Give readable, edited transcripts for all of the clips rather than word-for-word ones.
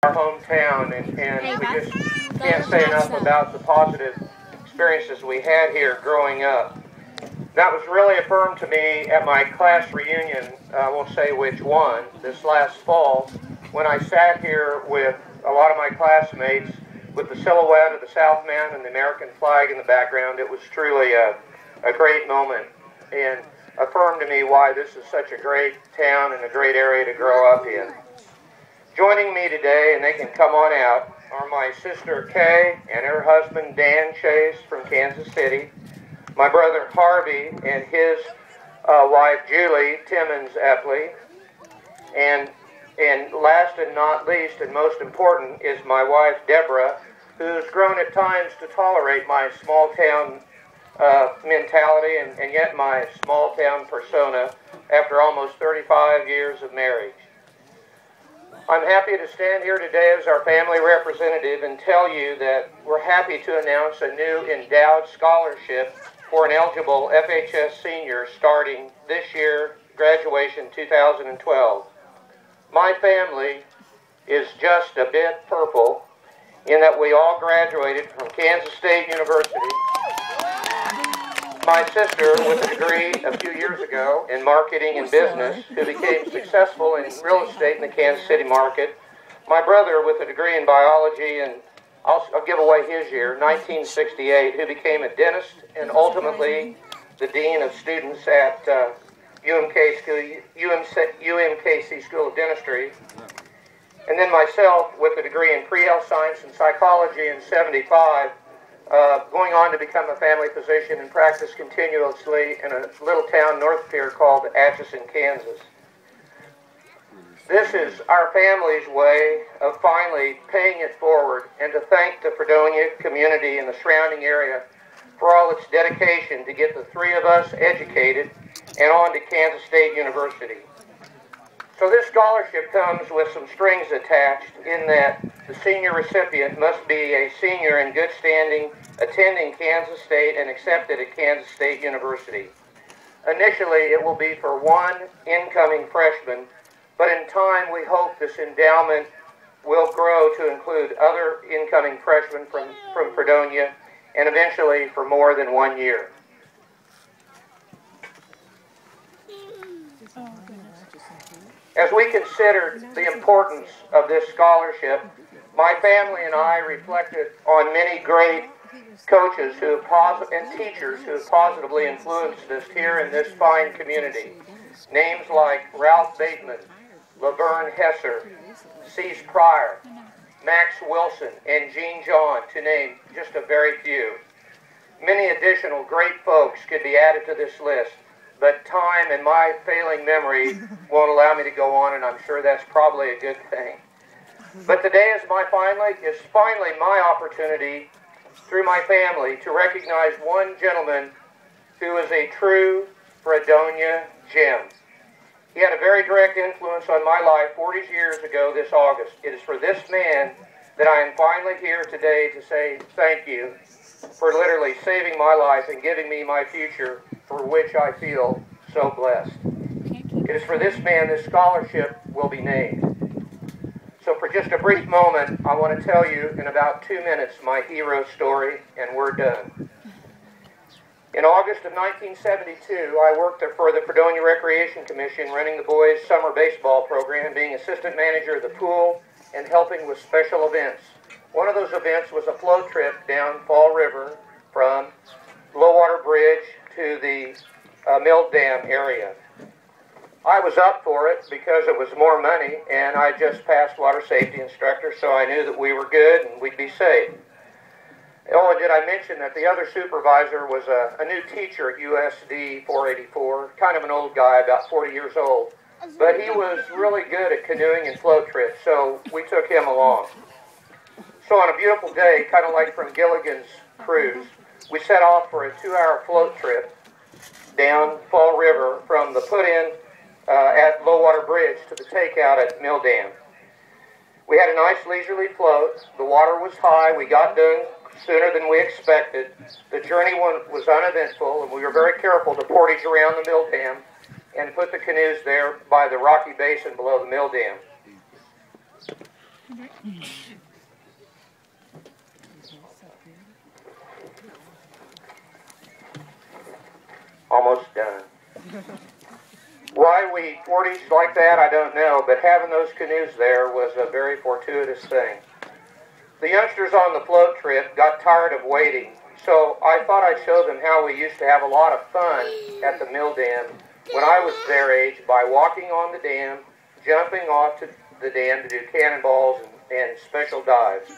our hometown, and we just can't say enough about the positive experiences we had here growing up. That was really affirmed to me at my class reunion, I won't say which one, this last fall, when I sat here with a lot of my classmates with the silhouette of the Southman and the American flag in the background. It was truly a great moment, and affirmed to me why this is such a great town and a great area to grow up in. Joining me today, and they can come on out, are my sister Kay and her husband Dan Chase from Kansas City, my brother Harvey and his wife Julie Timmons Eplee, and last and not least and most important is my wife Deborah, who's grown at times to tolerate my small town mentality and yet my small town persona after almost 35 years of marriage. I'm happy to stand here today as our family representative and tell you that we're happy to announce a new endowed scholarship for an eligible FHS senior starting this year, graduation 2012. My family is just a bit purple in that we all graduated from Kansas State University. My sister with a degree a few years ago in marketing and business, who became successful in real estate in the Kansas City market. My brother with a degree in biology, and I'll give away his year, 1968, who became a dentist and ultimately the dean of students at UMKC School of Dentistry. And then myself with a degree in pre-health science and psychology in 75, going on to become a family physician and practice continuously in a little town north of here called Atchison, Kansas. This is our family's way of finally paying it forward and to thank the Fredonia community and the surrounding area for all its dedication to get the three of us educated and on to Kansas State University. So this scholarship comes with some strings attached in that the senior recipient must be a senior in good standing, attending Kansas State and accepted at Kansas State University. Initially, it will be for one incoming freshman, but in time we hope this endowment will grow to include other incoming freshmen from Fredonia and eventually for more than 1 year. As we considered the importance of this scholarship, my family and I reflected on many great coaches and teachers who have positively influenced us here in this fine community. Names like Ralph Bateman, Laverne Hesser, Cease Pryor, Max Wilson, and Gene John, to name just a very few. Many additional great folks could be added to this list, but time and my failing memory won't allow me to go on, and I'm sure that's probably a good thing. But today is finally my opportunity through my family to recognize one gentleman who is a true Fredonia gem. He had a very direct influence on my life 40 years ago this August. It is for this man that I am finally here today to say thank you for literally saving my life and giving me my future, for which I feel so blessed. It is for this man this scholarship will be named. So for just a brief moment, I want to tell you in about 2 minutes my hero story, and we're done. In August of 1972, I worked for the Fredonia Recreation Commission, running the boys' summer baseball program, being assistant manager of the pool and helping with special events. One of those events was a float trip down Fall River from Low-Water Bridge to the Mill Dam area. I was up for it because it was more money, and I just passed water safety instructor, so I knew that we were good and we'd be safe. Oh, and did I mention that the other supervisor was a new teacher at USD 484, kind of an old guy, about 40 years old. But he was really good at canoeing and float trips, so we took him along. So on a beautiful day, kind of like from Gilligan's Cruise, we set off for a 2-hour float trip down Fall River from the put-in at Low-Water Bridge to the takeout at Mill Dam. We had a nice leisurely float. The water was high. We got done sooner than we expected. The journey was uneventful, and we were very careful to portage around the Mill Dam and put the canoes there by the rocky basin below the Mill Dam. Almost done. Why we 40s like that, I don't know, but having those canoes there was a very fortuitous thing. The youngsters on the float trip got tired of waiting, so I thought I'd show them how we used to have a lot of fun at the mill dam when I was their age by walking on the dam, jumping off to the dam to do cannonballs and special dives.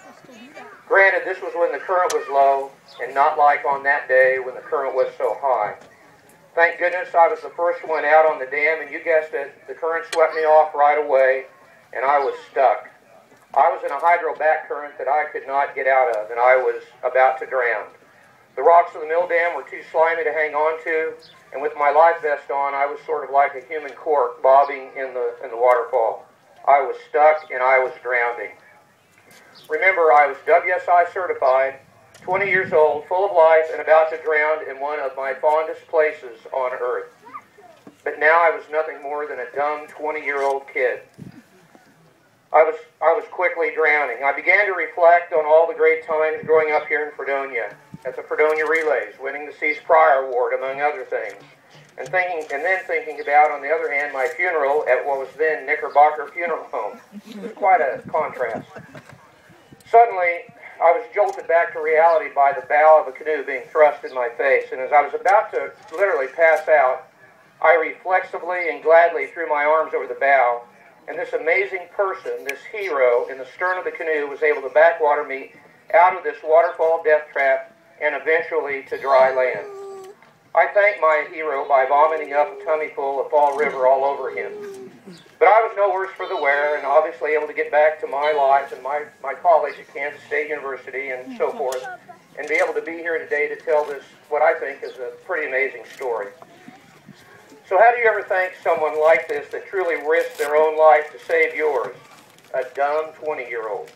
Granted, this was when the current was low and not like on that day when the current was so high. Thank goodness I was the first one out on the dam, and you guessed it, the current swept me off right away, and I was stuck. I was in a hydro back current that I could not get out of, and I was about to drown. The rocks of the mill dam were too slimy to hang on to, and with my life vest on, I was sort of like a human cork bobbing in the waterfall. I was stuck, and I was drowning. Remember, I was WSI certified, 20 years old, full of life, and about to drown in one of my fondest places on earth. But now I was nothing more than a dumb 20-year-old kid. I was quickly drowning. I began to reflect on all the great times growing up here in Fredonia, at the Fredonia Relays, winning the Cease Prior Award, among other things. And then thinking about, on the other hand, my funeral at what was then Knickerbocker Funeral Home. It was quite a contrast. Suddenly, I was jolted back to reality by the bow of a canoe being thrust in my face, and as I was about to literally pass out, I reflexively and gladly threw my arms over the bow, and this amazing person, this hero in the stern of the canoe, was able to backwater me out of this waterfall death trap and eventually to dry land. I thanked my hero by vomiting up a tummy full of Fall River all over him. But I was no worse for the wear, and obviously able to get back to my life and my college at Kansas State University and so forth, and be able to be here today to tell this, what I think is a pretty amazing story. So how do you ever thank someone like this that truly risked their own life to save yours? A dumb 20-year-old.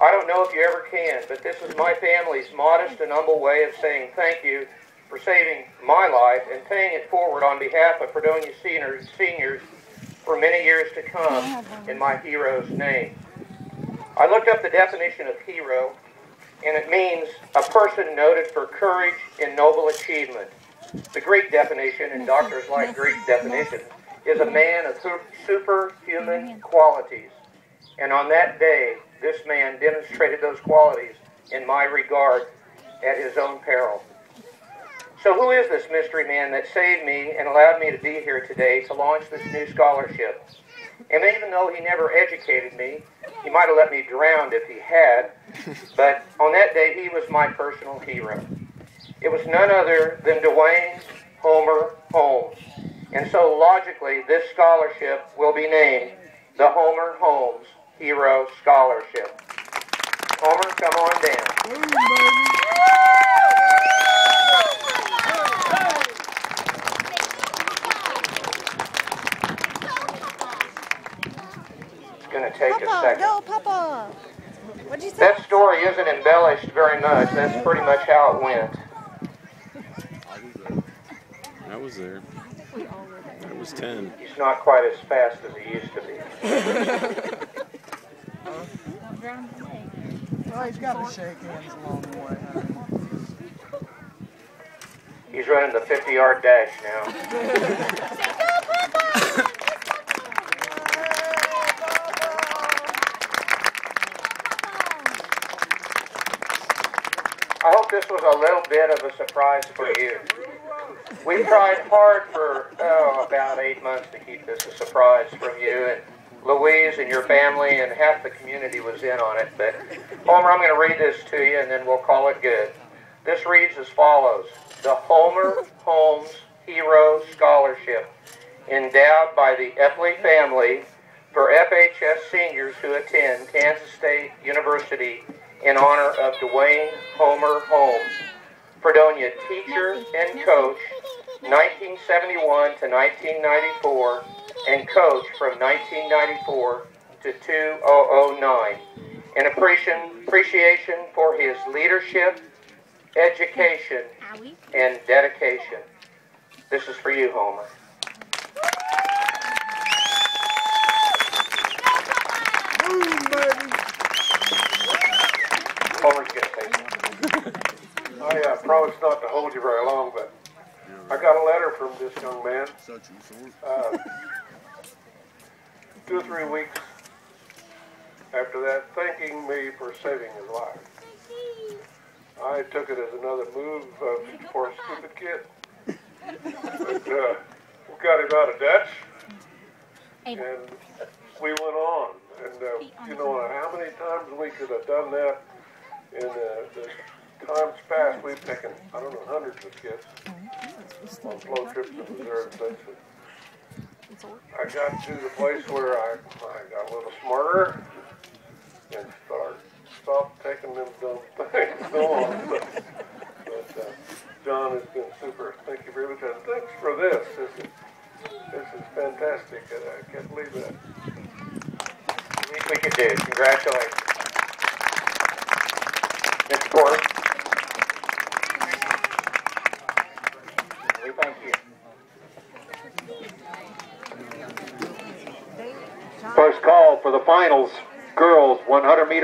I don't know if you ever can, but this is my family's modest and humble way of saying thank you for saving my life and paying it forward on behalf of Fredonia seniors for many years to come in my hero's name. I looked up the definition of hero, and it means a person noted for courage in noble achievement. The Greek definition, and doctors like Greek definitions, is a man of superhuman qualities. And on that day, this man demonstrated those qualities in my regard at his own peril. So who is this mystery man that saved me and allowed me to be here today to launch this new scholarship? And even though he never educated me, he might have let me drown if he had, but on that day he was my personal hero. It was none other than Dwayne Homer Holmes. And so logically, this scholarship will be named the Homer Holmes Hero Scholarship. Homer, come on down. It's going to take a second. Go, Papa. What'd you say? That story isn't embellished very much. That's pretty much how it went. I was there. I was 10. He's not quite as fast as he used to be. Well, he's got to shake hands along the way. He's running the 50-yard dash now. I hope this was a little bit of a surprise for you. We tried hard for about 8 months to keep this a surprise from you, and Louise and your family and half the community was in on it. But Homer, I'm going to read this to you, and then we'll call it good. This reads as follows: the Homer Holmes Hero Scholarship, endowed by the Eplee family for FHS seniors who attend Kansas State University in honor of Dwayne Homer Holmes, Fredonia teacher and coach, 1971 to 1994, and coach from 1994 to 2009. An appreciation for his leadership, education, and dedication. This is for you, Homer. Boom, baby. promise not to hold you very long, but I got a letter from this young man. 2 or 3 weeks after that, thanking me for saving his life. I took it as another move for a stupid kid. But we got him out of Dutch, and we went on. And you know how many times we could have done that in the times past. We've taken, I don't know, hundreds of kids on flow trips to Missouri and such. I got to the place where I got a little smarter and stopped taking them dumb things. Go on. But John has been super. Thank you very much. And thanks for this. This is fantastic. I can't believe that. The least we could do. Congratulations. Mr. Ford. We thank you. First call for the finals, girls 100-meter.